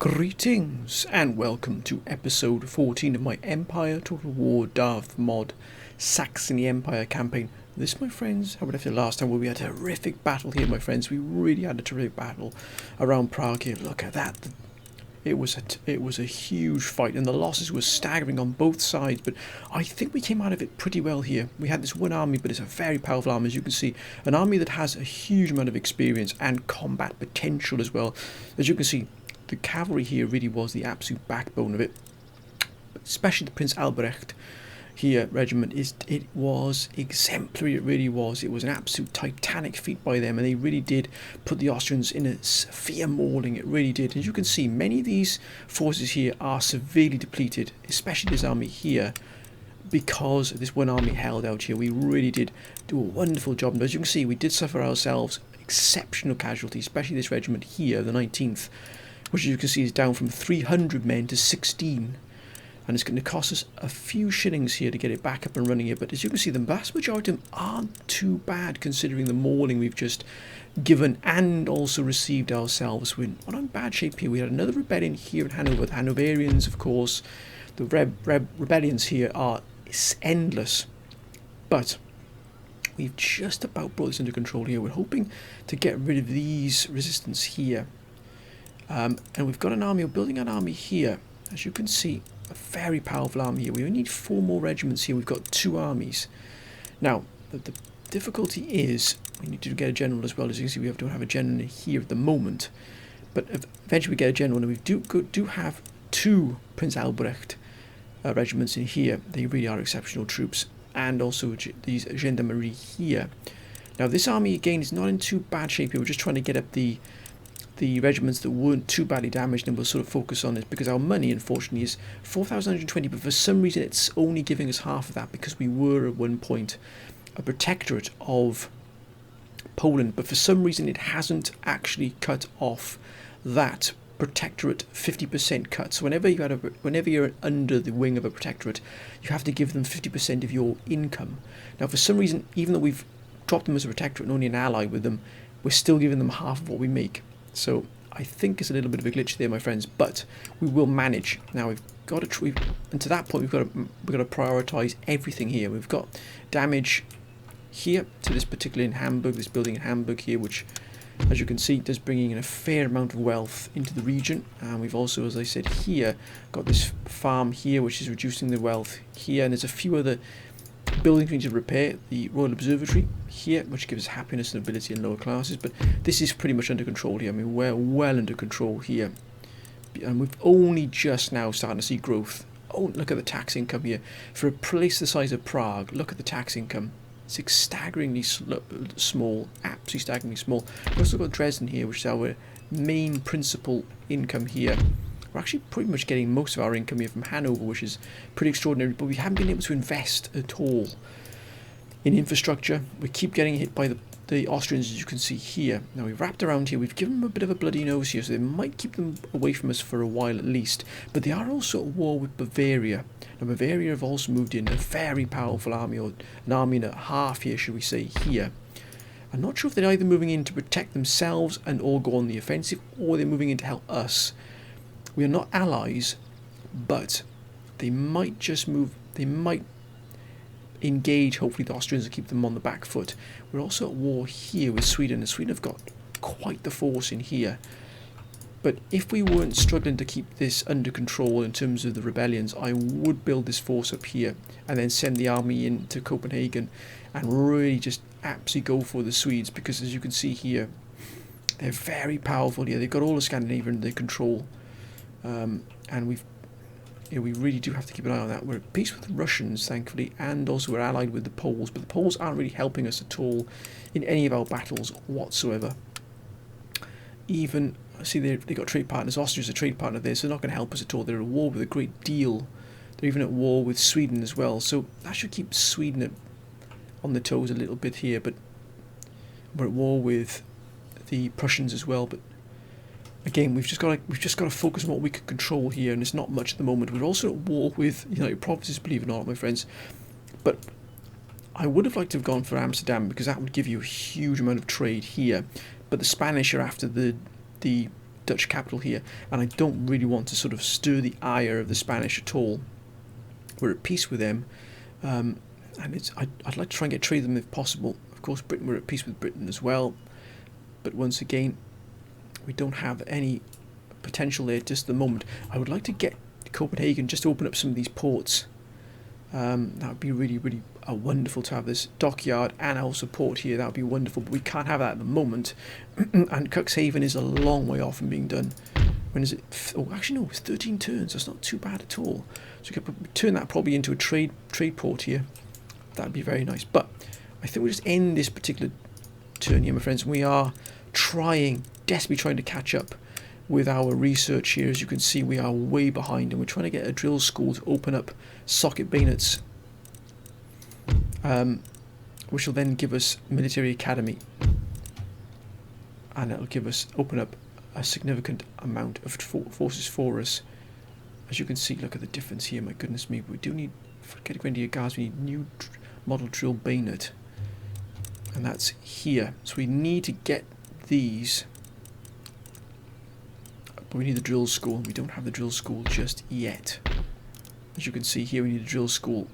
Greetings and welcome to episode 14 of my Empire Total War Darth mod Saxony Empire campaign. This, my friends, how we left it last time, where we had a terrific battle here, my friends. We really had a terrific battle around Prague here. Look at that. It was a huge fight, and the losses were staggering on both sides, but I think we came out of it pretty well here. We had this one army, but it's a very powerful army, as you can see. An army that has a huge amount of experience and combat potential as well. As you can see, the cavalry here really was the absolute backbone of it, especially the Prince Albrecht here regiment. It was exemplary. It really was. It was an absolute titanic feat by them, and they really did put the Austrians in a severe mauling. It really did. As you can see, many of these forces here are severely depleted, especially this army here, because this one army held out here. We really did do a wonderful job. And as you can see, we did suffer ourselves exceptional casualties, especially this regiment here, the 19th, which you can see is down from 300 men to 16. And it's going to cost us a few shillings here to get it back up and running here. But as you can see, the vast majority of them aren't too bad, considering the mauling we've just given and also received ourselves. We're not in bad shape here. We had another rebellion here in Hanover. The Hanoverians, of course. The rebellions here are endless. But we've just about brought this under control here. We're hoping to get rid of these resistance here. And we've got an army. We're building an army here. As you can see, a very powerful army here. We only need 4 more regiments here. We've got 2 armies. Now, the difficulty is we need to get a general as well. As you can see, we don't have a general here at the moment. But eventually we get a general, and we do have 2 Prince Albrecht regiments in here. They really are exceptional troops. And also these gendarmerie here. Now, this army, again, is not in too bad shape here. We're just trying to get up the regiments that weren't too badly damaged, and we'll sort of focus on it because our money, unfortunately, is 4,120, but for some reason it's only giving us half of that, because we were at one point a protectorate of Poland, but for some reason it hasn't actually cut off that protectorate 50% cut. So whenever you're under the wing of a protectorate, you have to give them 50% of your income. Now, for some reason, even though we've dropped them as a protectorate and only an ally with them, we're still giving them half of what we make. So I think it's a little bit of a glitch there, my friends, but we will manage. Now we've got to, and to that point we've got to prioritise everything here. We've got damage here to this particular in Hamburg, this building in Hamburg here, which, as you can see, does bringing in a fair amount of wealth into the region. And we've also, as I said, here got this farm here, which is reducing the wealth here, and there's a few other buildings we need to repair. The Royal Observatory here, which gives us happiness and ability in lower classes, but this is pretty much under control here. I mean, we're well under control here, and we've only just now starting to see growth. Oh, look at the tax income here. For a place the size of Prague, look at the tax income. It's staggeringly small, absolutely staggeringly small. We've also got Dresden here, which is our main principal income here. We're actually pretty much getting most of our income here from Hanover, which is pretty extraordinary, but we haven't been able to invest at all in infrastructure. We keep getting hit by the Austrians, as you can see here. Now, we've wrapped around here. We've given them a bit of a bloody nose here, so they might keep them away from us for a while at least. But they are also at war with Bavaria. Now, Bavaria have also moved in a very powerful army, or an army and a half here, should we say, here. I'm not sure if they're either moving in to protect themselves and all go on the offensive, or they're moving in to help us. We are not allies, but they might just move, they might engage. Hopefully the Austrians will keep them on the back foot. We're also at war here with Sweden, and Sweden have got quite the force in here. But if we weren't struggling to keep this under control in terms of the rebellions, I would build this force up here and then send the army into Copenhagen and really just absolutely go for the Swedes, because as you can see here, they're very powerful here. They've got all of Scandinavia under their control. And we really do have to keep an eye on that. We're at peace with the Russians, thankfully, and also we're allied with the Poles, but the Poles aren't really helping us at all in any of our battles whatsoever. Even, see, they've got trade partners. Austria's a trade partner there, so they're not going to help us at all. They're at war with a great deal. They're even at war with Sweden as well, so that should keep Sweden on the toes a little bit here, but we're at war with the Prussians as well. But again, we've just got to focus on what we can control here, and it's not much at the moment. We're also at war with United Provinces, believe it or not, my friends. But I would have liked to have gone for Amsterdam, because that would give you a huge amount of trade here. But the Spanish are after the Dutch capital here, and I don't really want to sort of stir the ire of the Spanish at all. We're at peace with them, and I'd like to try and get trade with them if possible. Of course, Britain, we're at peace with Britain as well, but once again, we don't have any potential there just at the moment. I would like to get Copenhagen just to open up some of these ports. That would be really, really wonderful to have this dockyard and also port here. That would be wonderful, but we can't have that at the moment. And Cuxhaven is a long way off from being done. When is it? Oh, actually no, it's 13 turns. That's not too bad at all. So we could turn that probably into a trade port here. That'd be very nice. But I think we'll just end this particular turn here, my friends. We are desperately trying to catch up with our research here. As you can see, we are way behind, and we're trying to get a drill school to open up socket bayonets, which will then give us military academy, and it'll open up a significant amount of forces for us. As you can see, look at the difference here. My goodness me, we do need, for getting Grenadier Guards, we need new model drill bayonet, and that's here. So we need to get these, but we need the drill school. We don't have the drill school just yet. As you can see here, we need a drill school.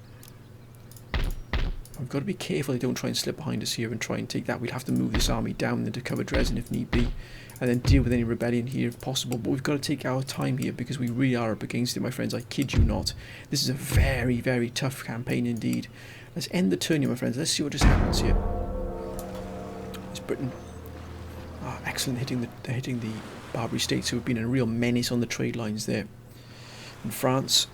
We've got to be careful they don't try and slip behind us here and try and take that. We'll have to move this army down into cover Dresden if need be, and then deal with any rebellion here if possible. But we've got to take our time here because we really are up against it, my friends. I kid you not. This is a very, very tough campaign indeed. Let's end the turn here, my friends. Let's see what just happens here. It's Britain. Excellent, hitting the Barbary States, who have been a real menace on the trade lines there. In France,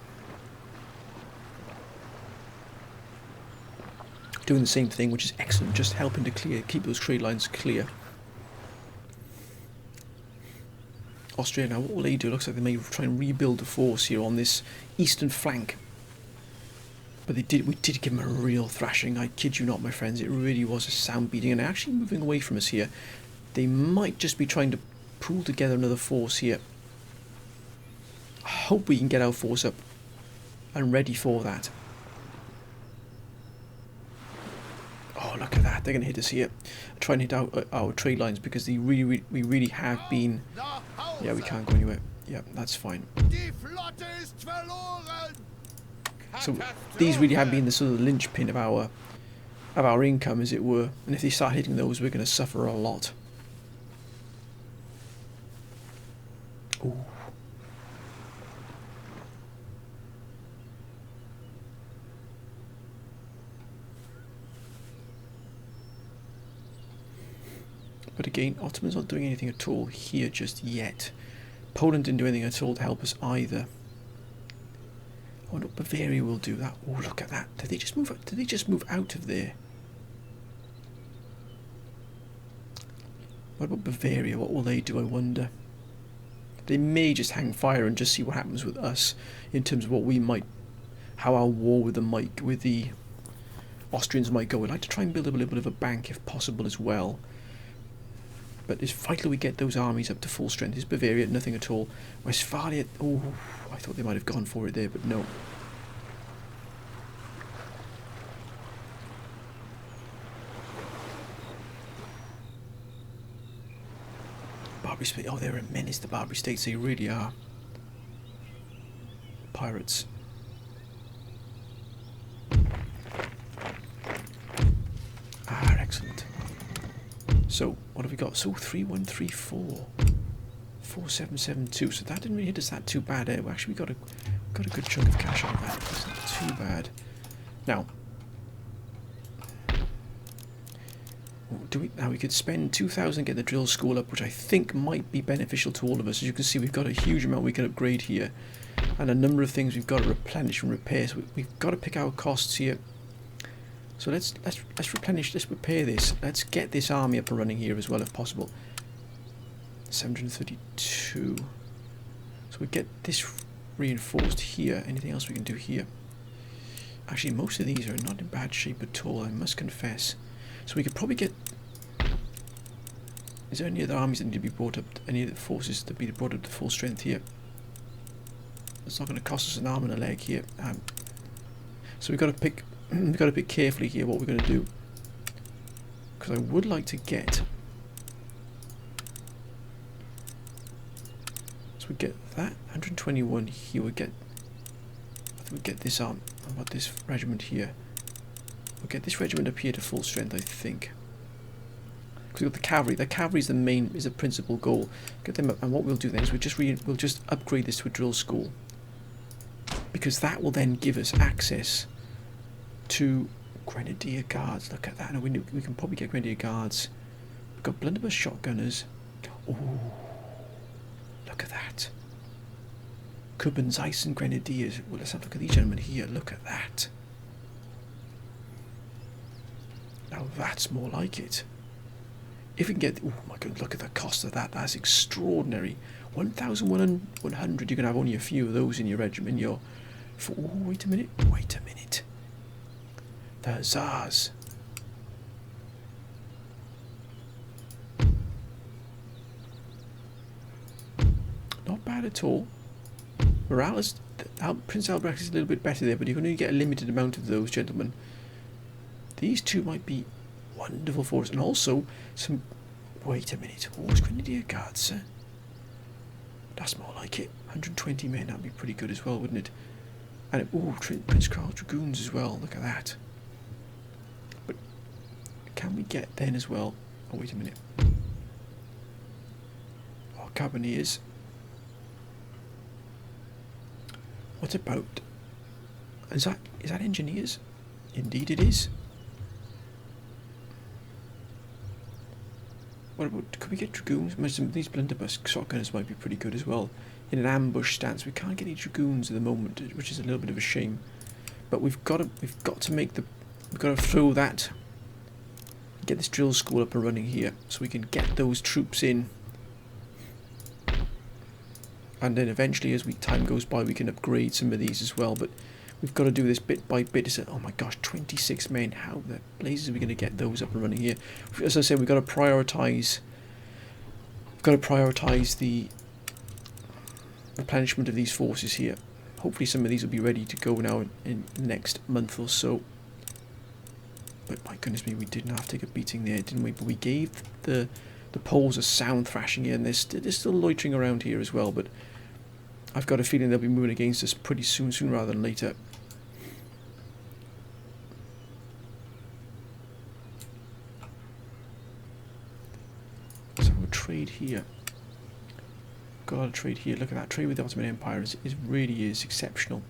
doing the same thing, which is excellent, just helping to keep those trade lines clear. Austria, now what will they do? It looks like they may try and rebuild the force here on this eastern flank. But we did give them a real thrashing, I kid you not, my friends. It really was a sound beating, and they're actually moving away from us here. They might just be trying to pull together another force here. I hope we can get our force up and ready for that. Oh, look at that. They're going to hit us here. Try and hit our trade lines because we really have been... Yeah, we can't go anywhere. Yeah, that's fine. So these really have been the sort of linchpin of our income, as it were. And if they start hitting those, we're going to suffer a lot. Ooh. But again, Ottoman's not doing anything at all here just yet. Poland didn't do anything at all to help us either. I wonder what Bavaria will do. That. Oh, look at that! Did they just move? Did they just move out of there? What about Bavaria? What will they do? I wonder. They may just hang fire and just see what happens with us in terms of what we might, how our war with the Austrians might go. We'd like to try and build up a little bit of a bank if possible as well. But it's vital we get those armies up to full strength. Is Bavaria nothing at all? Westphalia, oh, I thought they might have gone for it there, but no. Barbary States, oh, they're a menace, the Barbary States, they really are. Pirates. Excellent. So, what have we got? So, 3134. 4772. So that didn't really hit us that too bad. Well, actually, we got a good chunk of cash on that. It's not too bad. Now, now we could spend 2,000 to get the drill school up, which I think might be beneficial to all of us. As you can see, we've got a huge amount we can upgrade here, and a number of things we've got to replenish and repair. So we've got to pick our costs here. So let's replenish, let's repair this. Let's get this army up and running here as well if possible. 732. So we get this reinforced here. Anything else we can do here? Actually, most of these are not in bad shape at all, I must confess. So we could probably get... Is there any other armies that need to be brought up? Any other forces that be brought up to full strength here? It's not going to cost us an arm and a leg here. So we've got to pick... We've got to pick carefully here what we're going to do, because I would like to get So we get that 121 here. We get this arm. How about this regiment here? We'll get this regiment up here to full strength, I think. Because we've got the cavalry. The cavalry is the principal goal. Get them up, and what we'll do then is we'll just upgrade this to a drill school, because that will then give us access to Grenadier Guards. Look at that. Now we can probably get Grenadier Guards. We've got blunderbuss shotgunners. Oh, look at that. Kubenseisen Grenadiers. Well, let's have a look at these gentlemen here. Look at that. Now that's more like it. If we can get... Oh my god, look at the cost of that. That's extraordinary. 1,100. You can have only a few of those in your regiment. Oh, wait a minute. Wait a minute. The Hussars. Not bad at all. Morale is... Prince Albrecht is a little bit better there, but you can only get a limited amount of those, gentlemen. These two might be wonderful for us. And also, some... Wait a minute. What's Grenadier Guards, sir? That's more like it. 120 men, that'd be pretty good as well, wouldn't it? And, Prince Karl Dragoons as well. Look at that. But can we get then as well... Oh, wait a minute. Oh, Carbineers. What about... Is that engineers? Indeed it is. What about... Could we get dragoons? Some of these blunderbuss shotgunners might be pretty good as well. In an ambush stance, we can't get any dragoons at the moment, which is a little bit of a shame. But we've got to make the... We've got to throw that... Get this drill school up and running here, so we can get those troops in. And then eventually, as time goes by, we can upgrade some of these as well. But we've got to do this bit by bit. Oh my gosh, 26 men. How the blazes are we going to get those up and running here? As I said, we've got to prioritise. We've got to prioritise the replenishment of these forces here. Hopefully, some of these will be ready to go now in the next month or so. But my goodness me, we didn't have to take a beating there, didn't we? But we gave the Poles a sound thrashing here, and they're still loitering around here as well. But I've got a feeling they'll be moving against us pretty soon rather than later. So we'll trade here. Got a trade here. Look at that. Trade with the Ottoman Empire is really exceptional.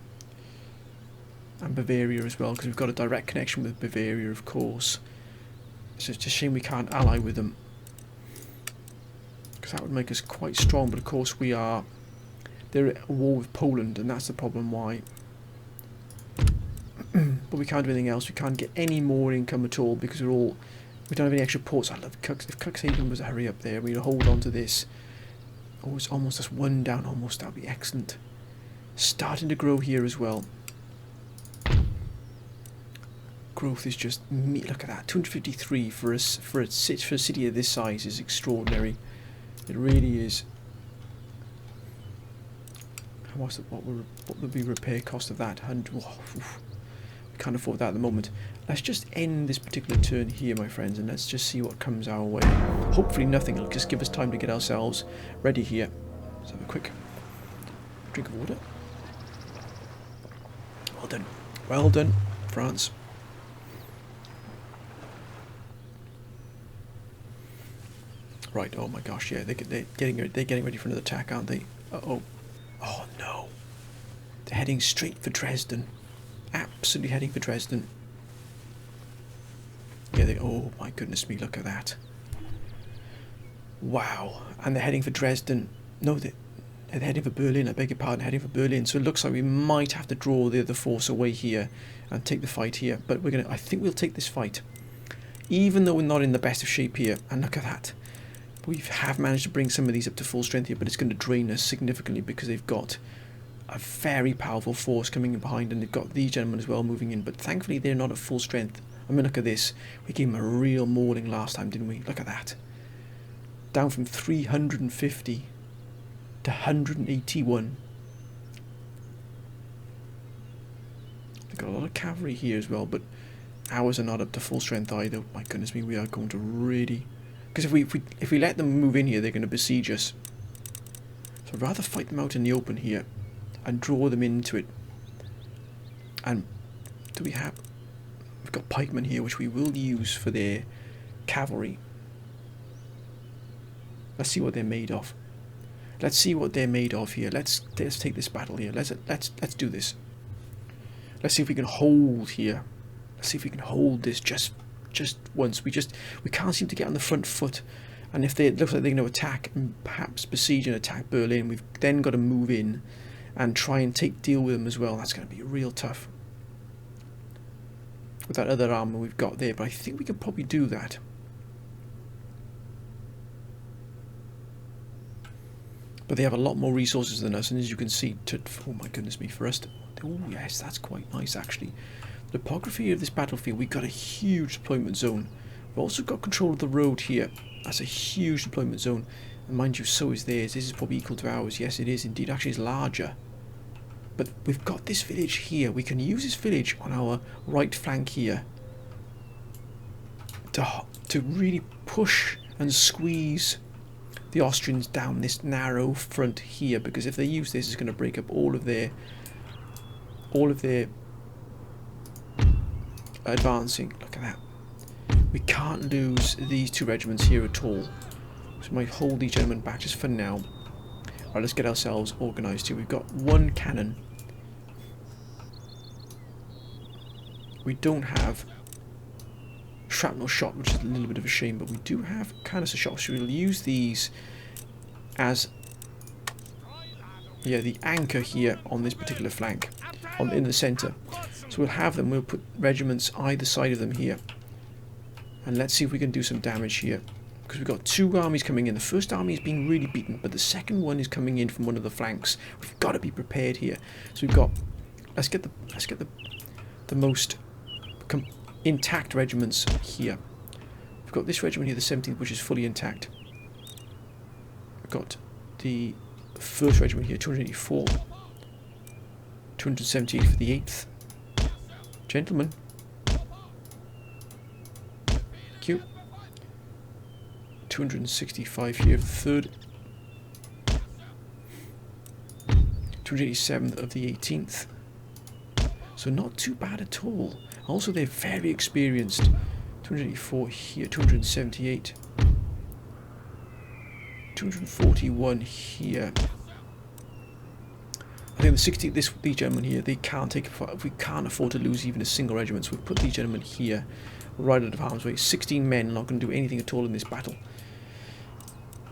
And Bavaria as well, because we've got a direct connection with Bavaria, of course. So it's a shame we can't ally with them, because that would make us quite strong. But of course they're at war with Poland, and that's the problem why. But we can't do anything else. We can't get any more income at all, because we don't have any extra ports. I love Cux. If Cuxhaven was a hurry up there, we'd hold on to this. Oh, it's almost just one down. Almost, that'd be excellent. Starting to grow here as well. Growth is just look at that, 253 for a city of this size is extraordinary. It really is. What would be repair cost of that? 100. Oh, we can't afford that at the moment. Let's just end this particular turn here, my friends, and let's just see what comes our way. Hopefully nothing. It'll just give us time to get ourselves ready here. Let's have a quick drink of water. Well done. Well done, France. Right, oh my gosh, yeah, they're getting ready for another attack, aren't they? Uh-oh. Oh no. They're heading straight for Dresden. Absolutely heading for Dresden. Yeah, oh my goodness me, look at that. Wow. And they're heading for Dresden. No, they're heading for Berlin, I beg your pardon, heading for Berlin. So it looks like we might have to draw the other force away here and take the fight here. But I think we'll take this fight. Even though we're not in the best of shape here. And look at that. We have managed to bring some of these up to full strength here, but it's going to drain us significantly because they've got a very powerful force coming in behind, and they've got these gentlemen as well moving in. But thankfully, they're not at full strength. I mean, look at this. We gave them a real mauling last time, didn't we? Look at that. Down from 350 to 181. They've got a lot of cavalry here as well, but ours are not up to full strength either. My goodness me, we are going to really... Because if we let them move in here, they're going to besiege us. So I'd rather fight them out in the open here and draw them into it. And do we have... We've got pikemen here, which we will use for their cavalry. Let's see what they're made of. Let's see what they're made of here. Let's take this battle here. Let's do this. Let's see if we can hold here. Let's see if we can hold this just once. We can't seem to get on the front foot. And if it looks like they're going to attack and perhaps besiege and attack Berlin, we've then got to move in and try and deal with them as well. That's going to be real tough with that other armour we've got there. But I think we can probably do that. But they have a lot more resources than us, and as you can see, oh my goodness me, for us to, oh yes, that's quite nice actually. The topography of this battlefield, we've got a huge deployment zone. We've also got control of the road here. That's a huge deployment zone, and mind you, so is theirs. This is probably equal to ours. Yes, it is indeed. Actually, it's larger. But we've got this village here. We can use this village on our right flank here to really push and squeeze the Austrians down this narrow front here, because if they use this, it's going to break up all of their advancing. Look at that. We can't lose these two regiments here at all, so we might hold these gentlemen back just for now. Alright, let's get ourselves organised here. We've got one cannon. We don't have shrapnel shot, which is a little bit of a shame, but we do have canister shot, so we'll use these as the anchor here on this particular flank, in the centre. So we'll have them, we'll put regiments either side of them here, and let's see if we can do some damage here, because we've got two armies coming in. The first army is being really beaten, but the second one is coming in from one of the flanks. We've got to be prepared here. So we've got, let's get the most intact regiments here. We've got this regiment here, the 17th, which is fully intact. We've got the 1st regiment here, 284, 278 for the 8th. Gentlemen, thank you. 265 here for the 3rd, 287th of the 18th. So not too bad at all. Also, they're very experienced. 284 here, 278, 241 here. I think the 60th, these gentlemen here, we can't afford to lose even a single regiment, so we've put these gentlemen here, right out of harm's way. 16 men, not going to do anything at all in this battle.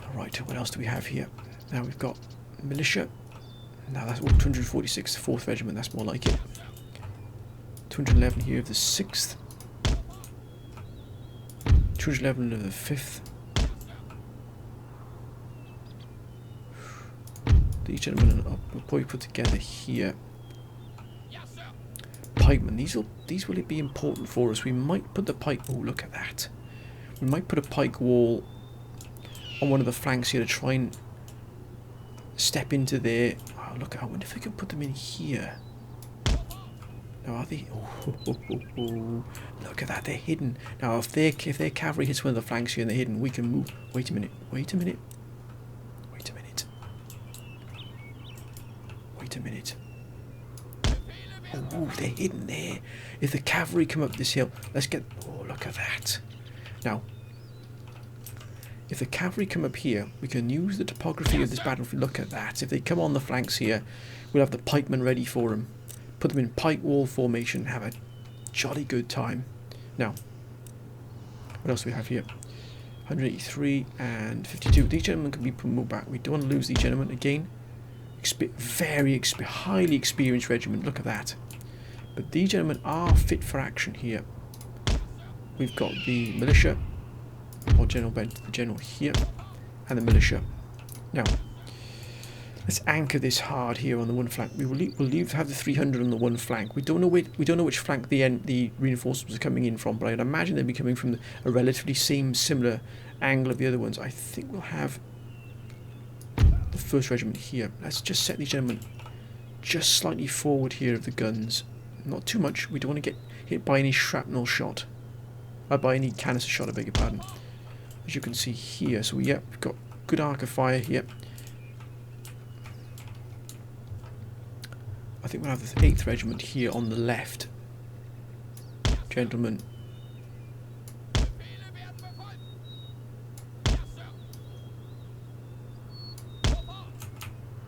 Alright, what else do we have here? Now we've got militia. Now that's 246, 4th regiment, that's more like it. 211 here of the 6th. 211 of the 5th. These gentlemen will probably put together here. Pikemen, these will be important for us. We might put the pike. Oh, look at that! We might put a pike wall on one of the flanks here to try and step into there. Oh, look! I wonder if we can put them in here. Now, are they? Oh, look at that! They're hidden. Now, if their cavalry hits one of the flanks here and they're hidden, we can move. Wait a minute! Wait a minute! Wait a minute! Wait a minute! Oh, they're hidden there. If the cavalry come up this hill, let's get... Oh, look at that. Now, if the cavalry come up here, we can use the topography of this battlefield. Look at that. If they come on the flanks here, we'll have the pikemen ready for them. Put them in pike wall formation. Have a jolly good time. Now, what else do we have here? 183 and 52. These gentlemen can be moved back. We don't want to lose these gentlemen again. Highly experienced regiment. Look at that. But these gentlemen are fit for action here. We've got the militia, or General Bent, the general here, and the militia. Now, let's anchor this hard here on the one flank. We'll have the 300 on the one flank. We don't know which flank the reinforcements are coming in from, but I'd imagine they'll be coming from a relatively similar angle of the other ones. I think we'll have the 1st regiment here. Let's just set these gentlemen just slightly forward here of the guns. Not too much. We don't want to get hit by any shrapnel shot. By any canister shot, I beg your pardon. As you can see here. So we've got good arc of fire here. think we'll have the 8th Regiment here on the left. Gentlemen.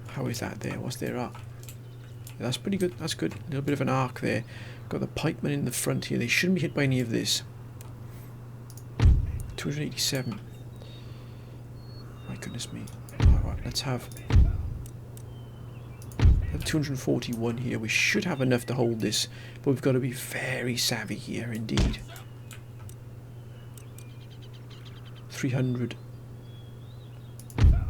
How is that there? What's their arc? That's pretty good. That's good. A little bit of an arc there. Got the pikemen in the front here. They shouldn't be hit by any of this. 287. My goodness me. Alright, let's have 241 here. We should have enough to hold this, but we've got to be very savvy here indeed. 300.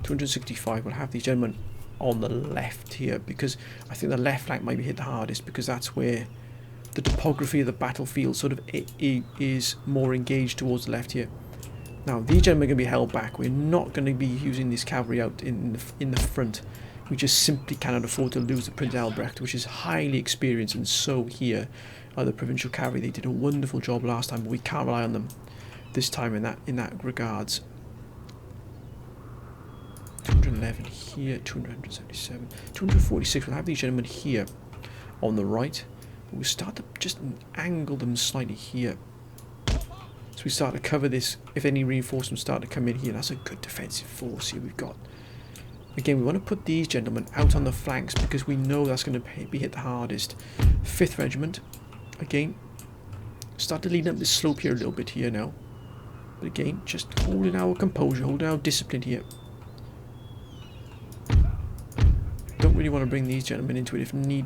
265. We'll have these gentlemen on the left here, because I think the left flank might be hit the hardest, because that's where the topography of the battlefield sort of is more engaged towards the left here. Now these gentlemen are going to be held back. We're not going to be using this cavalry out in the front. We just simply cannot afford to lose the Prince Albrecht, which is highly experienced, and so here are the provincial cavalry. They did a wonderful job last time, but we can't rely on them this time in that regards. 211 here, 277, 246. We'll have these gentlemen here on the right, but we'll start to just angle them slightly here. So we start to cover this. If any reinforcements start to come in here, that's a good defensive force here we've got. Again, we want to put these gentlemen out on the flanks because we know that's going to be hit the hardest. 5th Regiment, again, start to lead up this slope here a little bit here now. But again, just holding our composure, holding our discipline here. Don't really want to bring these gentlemen into it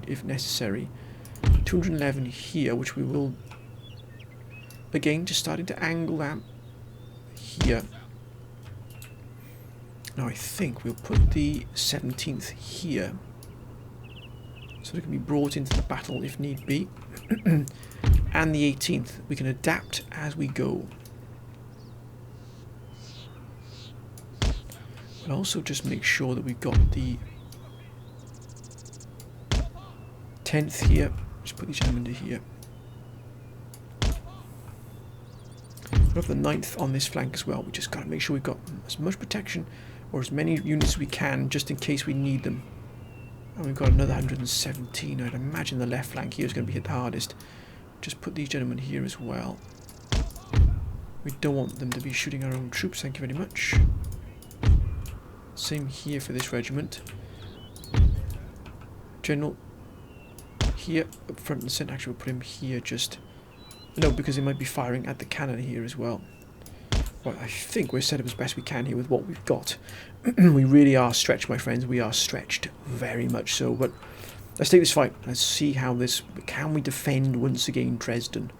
if necessary. 211 here, which we will, again, just starting to angle that here. Now I think we'll put the 17th here, so it can be brought into the battle if need be. And the 18th, we can adapt as we go. But also just make sure that we've got the 10th here. Just put these gentlemen to here. We have the 9th on this flank as well. We just got to make sure we've got as much protection or as many units as we can just in case we need them. And we've got another 117. I'd imagine the left flank here is going to be hit the hardest. Just put these gentlemen here as well. We don't want them to be shooting our own troops. Thank you very much. Same here for this regiment. General here up front and centre. Actually, we'll put him here just... No, because they might be firing at the cannon here as well. Right, I think we're set up as best we can here with what we've got. We really are stretched, my friends. We are stretched, very much so. But let's take this fight. Let's see how this... Can we defend once again Dresden?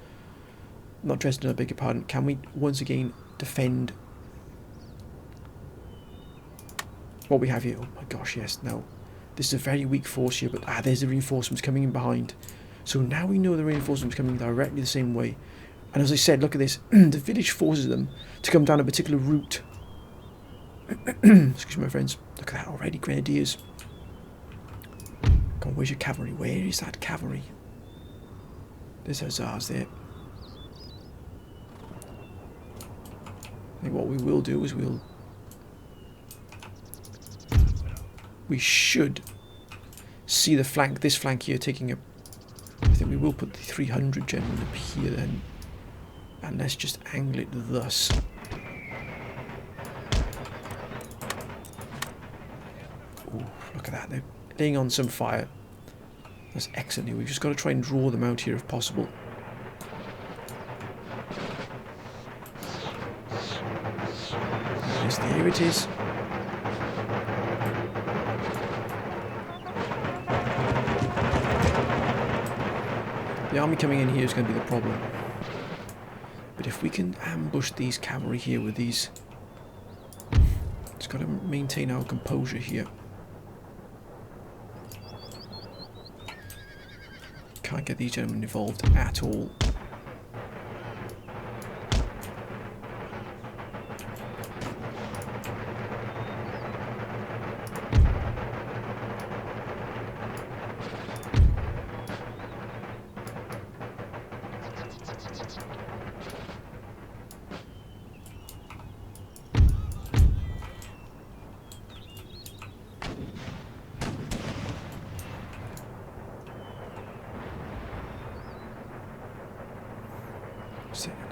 Not Dresden, I beg your pardon. Can we once again defend what we have here? Oh my gosh, yes. No. This is a very weak force here, but there's the reinforcements coming in behind. So now we know the reinforcements coming directly the same way. And as I said, look at this. The village forces them to come down a particular route. Excuse me, my friends. Look at that already, grenadiers. Come on, where's your cavalry? Where is that cavalry? There's hussars there. I think what we will do is we should see the flank, this flank here taking a... I think we will put the 300 gentlemen up here then. And let's just angle it thus. Ooh, look at that. They're laying on some fire. That's excellent. We've just got to try and draw them out here if possible. Yes, there it is. The army coming in here is going to be the problem. But if we can ambush these cavalry here with these... Just got to maintain our composure here. Can't get these gentlemen involved at all.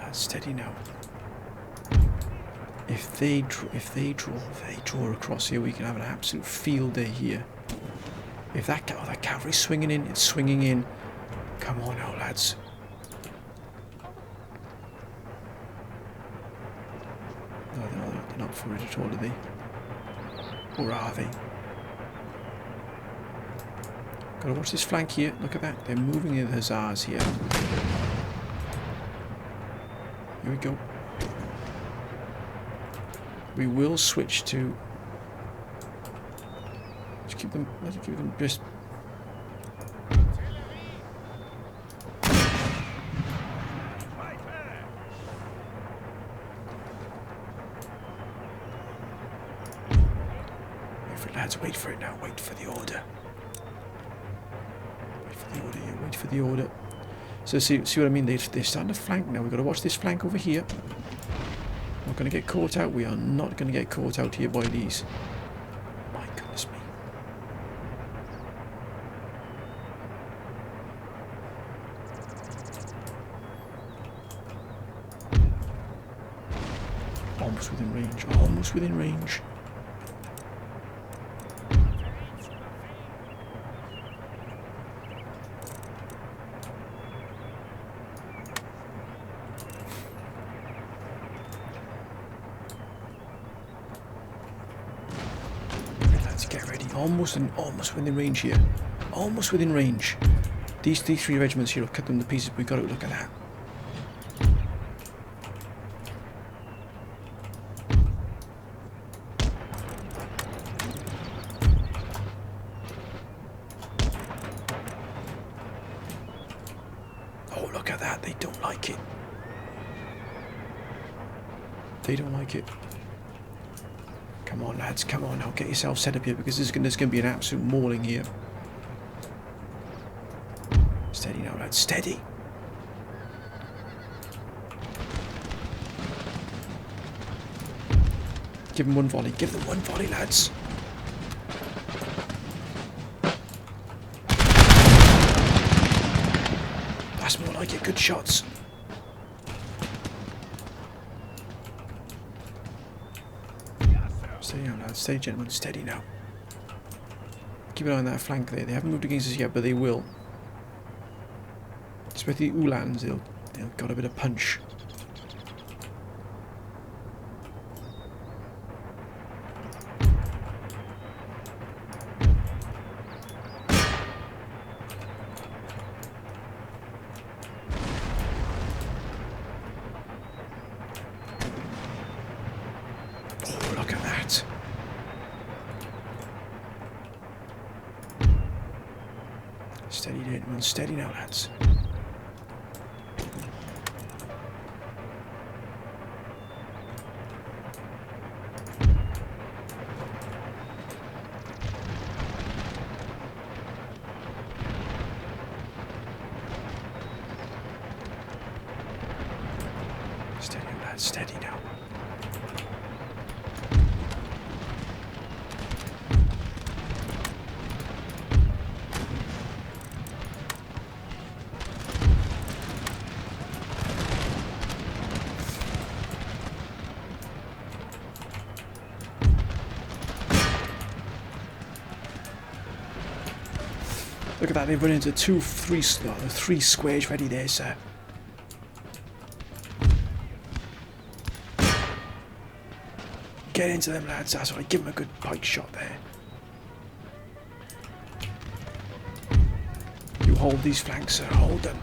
lads. Steady now. If they draw across here, we can have an absolute field day here. If that cavalry's swinging in, it's swinging in. Come on now, lads. No, they're not for it at all, are they? Or are they? Gotta watch this flank here. Look at that. They're moving in the hussars here. Here we go. We will switch to. Let's keep them just. Lads, wait for it now. Wait for the order. Wait for the order here. Wait for the order. So see what I mean? They're starting to flank now. We've got to watch this flank over here. We're not going to get caught out. We are not going to get caught out here by these. My goodness me. Almost within range. Almost within range. Get ready. Almost within range here. Almost within range. These three regiments here will cut them to pieces. We've got to look at that. Oh, look at that. They don't like it. They don't like it. Come on, lads, come on now, get yourself set up here because there's going to be an absolute mauling here. Steady now, lads, steady. Give them one volley, give them one volley, lads. That's more like it, good shots. Steady now, lads. Steady, gentlemen. Steady now. Keep an eye on that flank there. They haven't moved against us yet, but they will. Especially the Uhlans, they've got a bit of punch. Oh, look at that. Steady, gentlemen. Steady now, lads. Steady, lads. Steady now. Look at that, they've run into three squares ready there, sir. Get into them, lads, that's right, give them a good pike shot there. You hold these flanks, sir, hold them.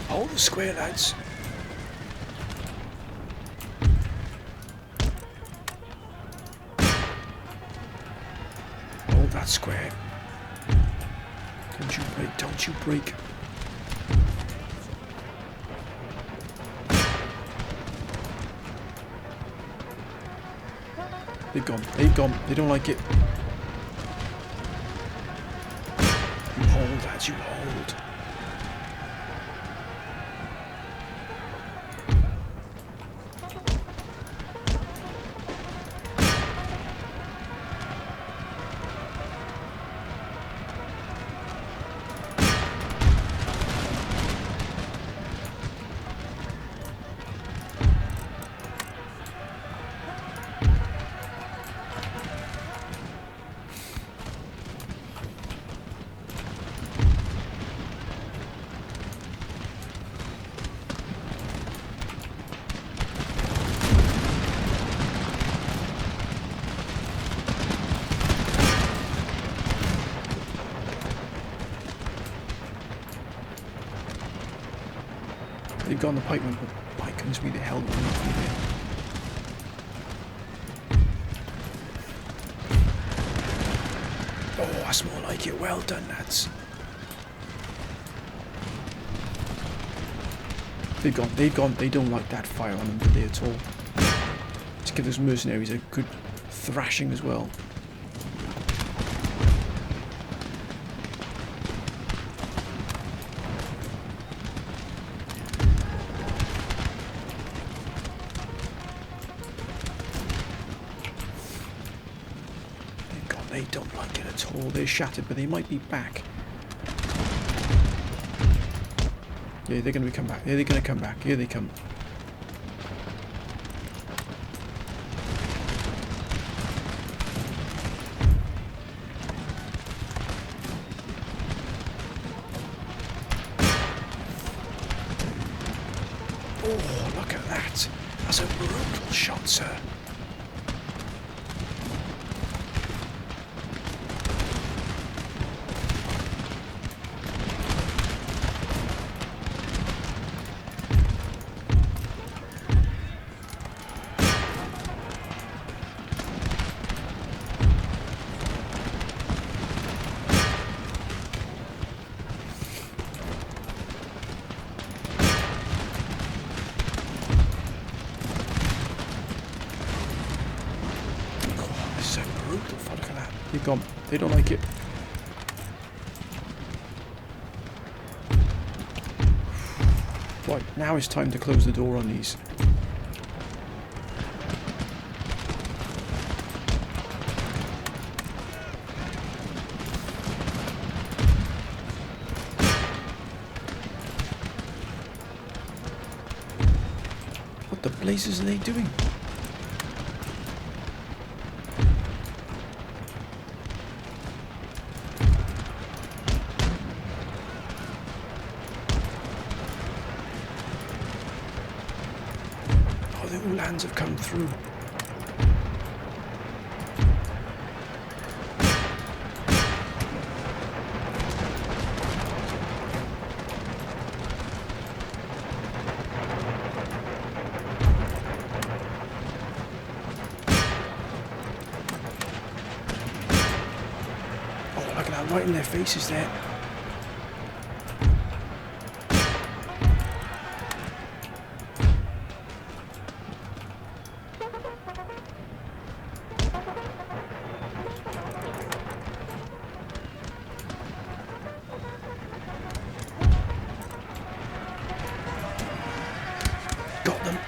Hold the square, lads. Hold that square. Don't you break, don't you break. They've gone. They've gone. They don't like it. You hold, lads. You hold. They've gone the pikeman, but pikeman's be the hell with them. Oh, that's more like it. Well done, lads. They've gone. They don't like that fire on them today at all. Let's give those mercenaries a good thrashing as well. They don't like it at all. They're shattered, but they might be back. Yeah, they're going to come back. Yeah, they're going to come back. Here they come. Oh, look at that. That's a brutal shot, sir. Look at that. They've gone. They don't like it. Right, now it's time to close the door on these. What the blazes are they doing? The Uhlans have come through. Oh, look at that, right in their faces there. Got them.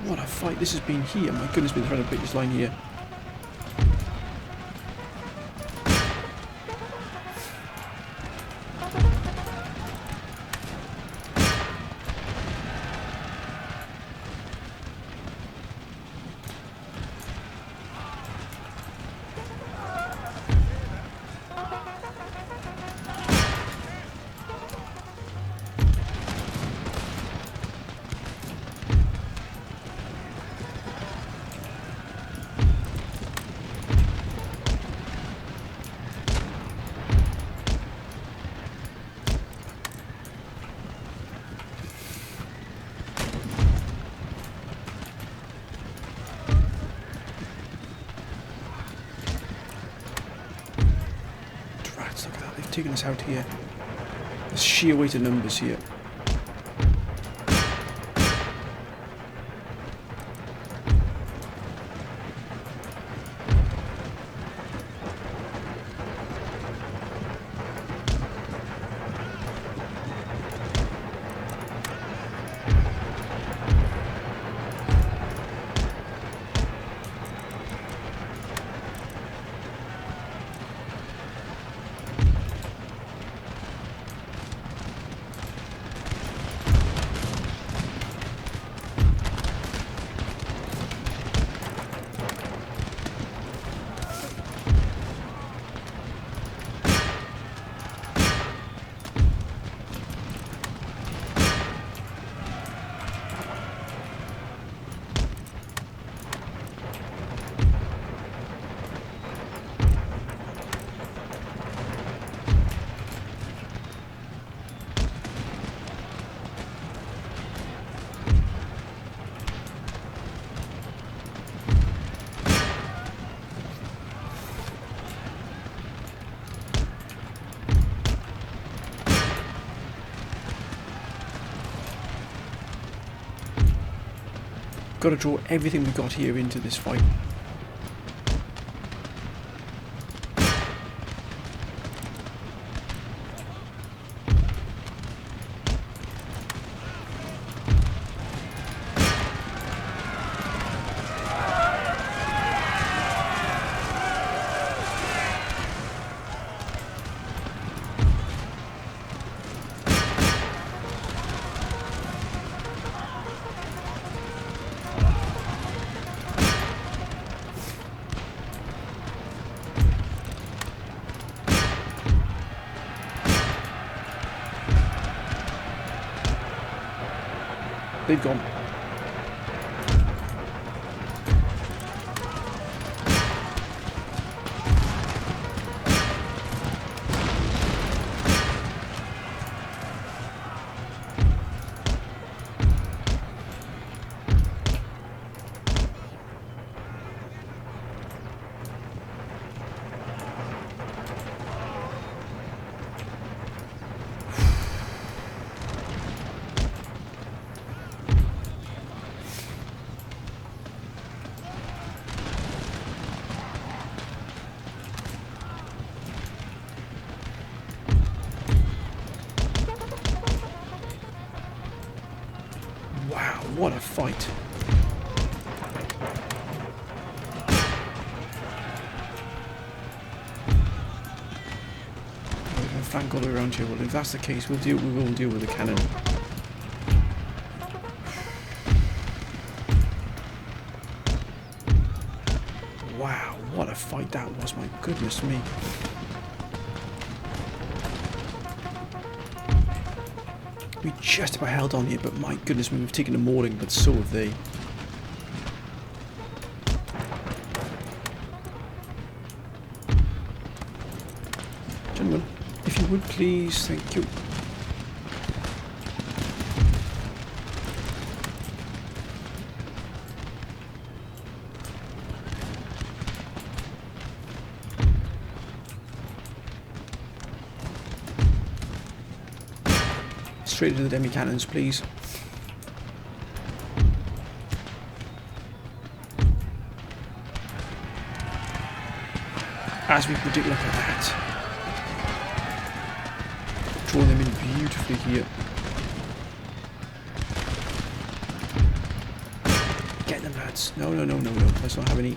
What a fight this has been here. My goodness, been trying to break this line here. taking us out here. The sheer weight of numbers here. Got to draw everything we got here into this fight. They've gone. Wow, what a fight. We're going to flank all the way around here. Well, if that's the case, we will deal with the cannon. Wow, what a fight that was, my goodness me. We just about held on here, but my goodness, we've taken a mauling, but so have they. Gentlemen, if you would please, thank you. Straight into the demi cannons, please. As we predict, look at that. Draw them in beautifully here. Get them, lads. No. Let's not have any.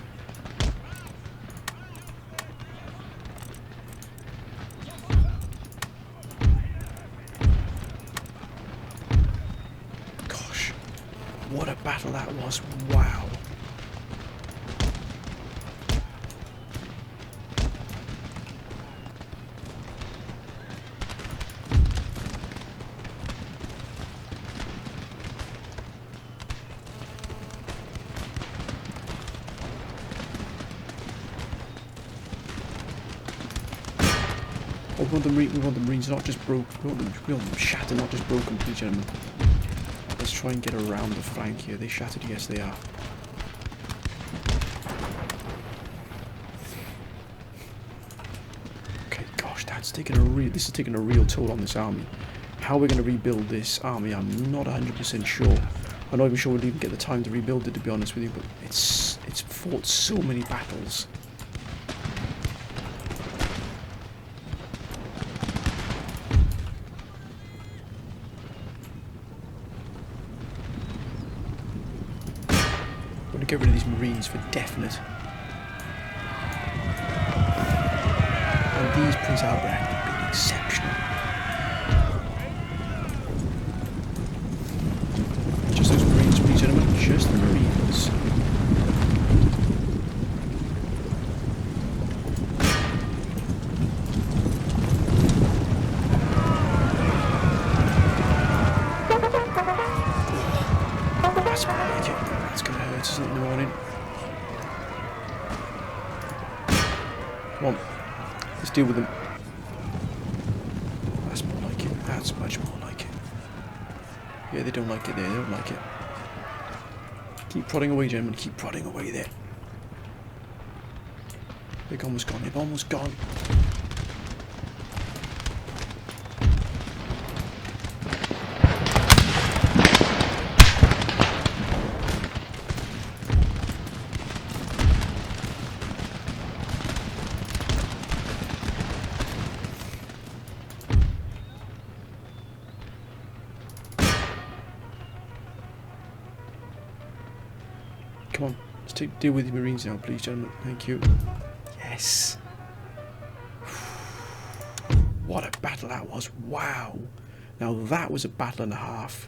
What a battle that was, wow. Oh, we want the Marines not just broke, we want them shattered, not just broken, please, gentlemen. Let's try and get around the flank here. They shattered, yes they are. Okay, gosh, This is taking a real toll on this army. How we're going to rebuild this army, I'm not 100% sure. I'm not even sure we'll even get the time to rebuild it, to be honest with you, but it's fought so many battles. I'm going to get rid of these Marines for definite. And these Prince Albrecht have been exceptional. Just those Marines, please, gentlemen. Just the Marines. That's more like it. That's going to hurt us in the morning. Come on. Let's deal with them. That's more like it. That's much more like it. Yeah, they don't like it there. They don't like it. Keep prodding away, gentlemen. Keep prodding away there. They've almost gone. They've almost gone. Come on, let's deal with the Marines now, please, gentlemen. Thank you. Yes. What a battle that was. Wow. Now that was a battle and a half.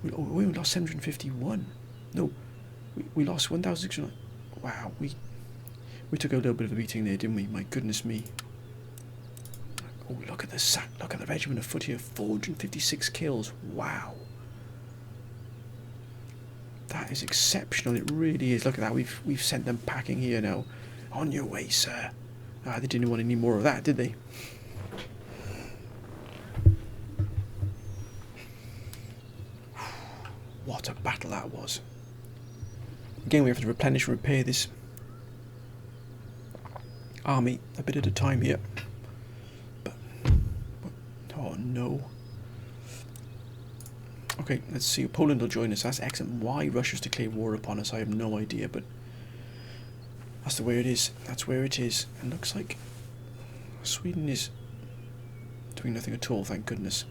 We only lost 751. No, we lost 1,600. Wow, we took a little bit of a beating there, didn't we? My goodness me. Oh, look at the regiment of foot here. 456 kills. Wow. That is exceptional. It really is. Look at that. We've sent them packing here now. On your way, sir. Ah, they didn't want any more of that, did they? What a battle that was. Again, we have to replenish and repair this army a bit at a time here. But oh no. Okay, let's see. Poland will join us. That's excellent. Why Russia's declared war upon us, I have no idea, but that's the way it is. That's where it is. And looks like Sweden is doing nothing at all, thank goodness.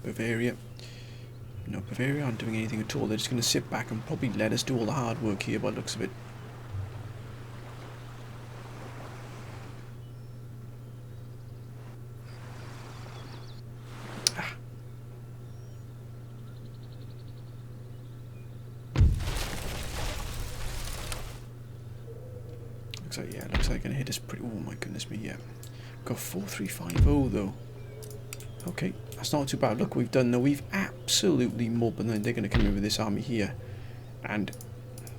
Bavaria. No, Bavaria aren't doing anything at all. They're just going to sit back and probably let us do all the hard work here by the looks of it. Ah. Looks like, yeah, looks like they're going to hit us pretty... Oh my goodness me, yeah. We've got 4350 though. Okay, that's not too bad. Look what we've done. Now we've absolutely mobbed, and then they're going to come in with this army here. And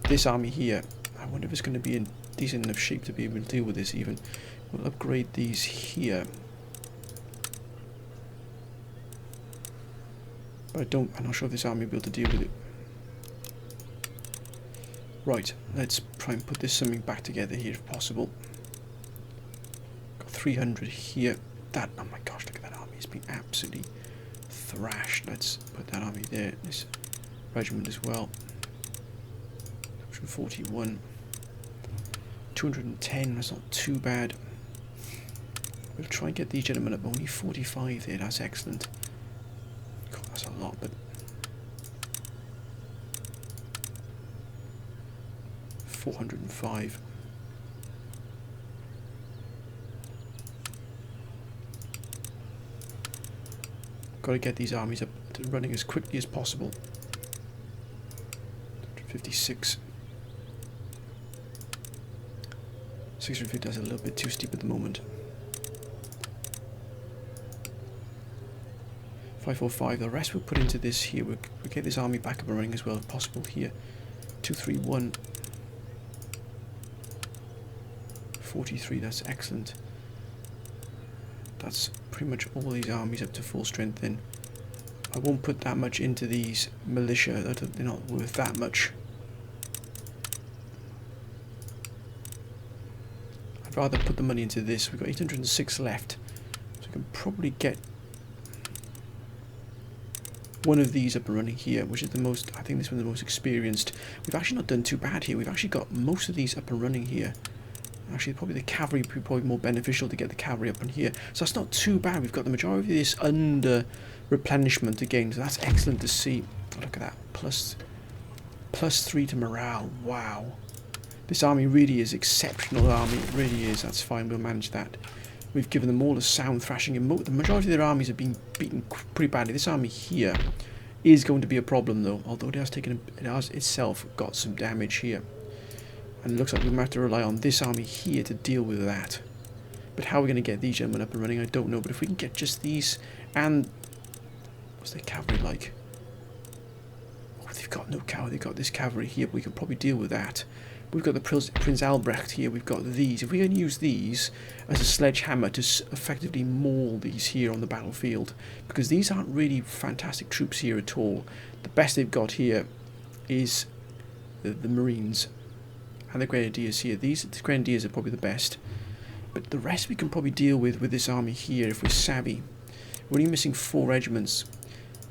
this army here, I wonder if it's going to be in decent enough shape to be able to deal with this even. We'll upgrade these here. But I'm not sure if this army will be able to deal with it. Right, let's try and put this something back together here if possible. Got 300 here. That, oh my gosh, look at that army. It's been absolutely thrashed. Let's put that army there. This regiment as well. 141. 210, that's not too bad. We'll try and get these gentlemen up. Only 45 there, that's excellent. God, that's a lot, but... 405. Got to get these armies up to running as quickly as possible. 56. 650 is a little bit too steep at the moment. 545. The rest we'll put into this here. We'll get this army back up and running as well if possible here. 231. 43. That's excellent. that's pretty much all these armies up to full strength then. I won't put that much into these militia, they're not worth that much. I'd rather put the money into this. We've got 806 left, so we can probably get one of these up and running here, which is the most, I think this one's the most experienced. We've actually not done too bad here. We've actually got most of these up and running here. Actually, probably the cavalry would be probably more beneficial to get the cavalry up in here. So that's not too bad. We've got the majority of this under replenishment again, so that's excellent to see. Look at that, plus 3 to morale. Wow, this army really is exceptional army. It really is. That's fine. We'll manage that. We've given them all a sound thrashing, and the majority of their armies have been beaten pretty badly. This army here is going to be a problem though, although it has itself got some damage here. And it looks like we might have to rely on this army here to deal with that. But how are we going to get these gentlemen up and running, I don't know. But if we can get just these, and what's their cavalry like? Oh, they've got no cavalry. They've got this cavalry here, but we can probably deal with that. We've got the Prince Albrecht here. We've got these. If we can use these as a sledgehammer to effectively maul these here on the battlefield, because these aren't really fantastic troops here at all. The best they've got here is the Marines and the Grenadiers here. The Grenadiers are probably the best, but the rest we can probably deal with this army here if we're savvy. We're only missing 4 regiments,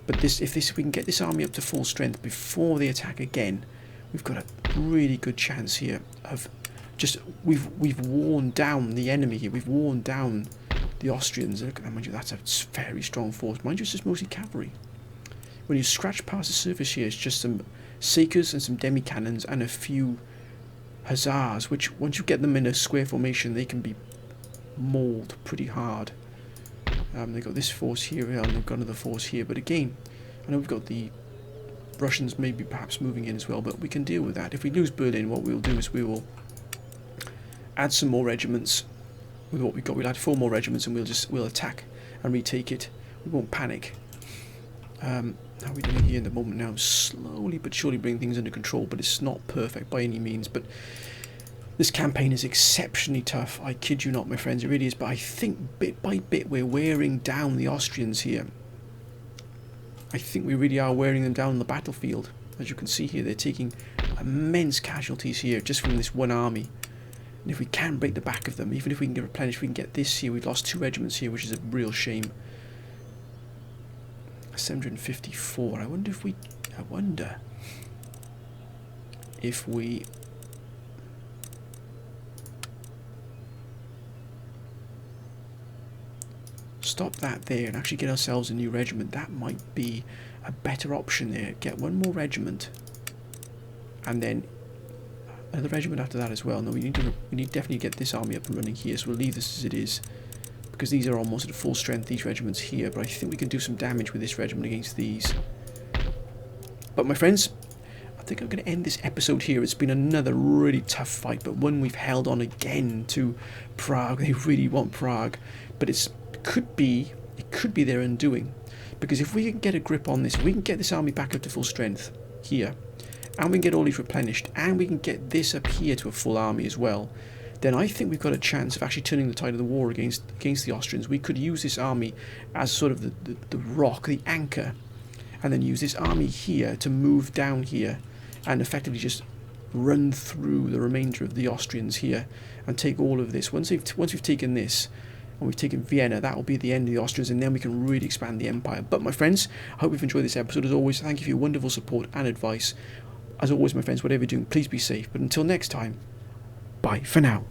but if we can get this army up to full strength before they attack again, we've got a really good chance here of just we've worn down the enemy here. We've worn down the Austrians. Look at that, mind you, that's a very strong force. Mind you, it's just mostly cavalry. When you scratch past the surface here, it's just some Sakers and some demi-cannons and a few Hussars, which once you get them in a square formation, they can be mauled pretty hard. They've got this force here, and they've got another force here. But again, I know we've got the Russians maybe perhaps moving in as well, but we can deal with that. If we lose Berlin, what we'll do is we will add some more regiments with what we've got. We'll add 4 more regiments, and we'll attack and retake it. We won't panic. How are we doing here in the moment now? Slowly but surely bring things under control, but it's not perfect by any means. But this campaign is exceptionally tough. I kid you not, my friends, it really is. But I think bit by bit we're wearing down the Austrians here. I think we really are wearing them down on the battlefield. As you can see here, they're taking immense casualties here just from this one army. And if we can break the back of them, even if we can get replenished, we can get this here. We've lost 2 regiments here, which is a real shame. 754. I wonder if we stop that there and actually get ourselves a new regiment. That might be a better option there. Get 1 more regiment, and then another regiment after that as well. No, we need definitely get this army up and running here. So we'll leave this as it is, because these are almost at full strength, these regiments here. But I think we can do some damage with this regiment against these. But my friends, I think I'm going to end this episode here. It's been another really tough fight, but one we've held on again to Prague. They really want Prague, but it could be their undoing, because if we can get a grip on this, we can get this army back up to full strength here, and we can get all these replenished, and we can get this up here to a full army as well, then I think we've got a chance of actually turning the tide of the war against the Austrians. We could use this army as sort of the rock, the anchor, and then use this army here to move down here and effectively just run through the remainder of the Austrians here and take all of this. Once we've taken this, and we've taken Vienna, that will be the end of the Austrians, and then we can really expand the empire. But my friends, I hope you've enjoyed this episode. As always, thank you for your wonderful support and advice. As always, my friends, whatever you're doing, please be safe. But until next time, bye for now.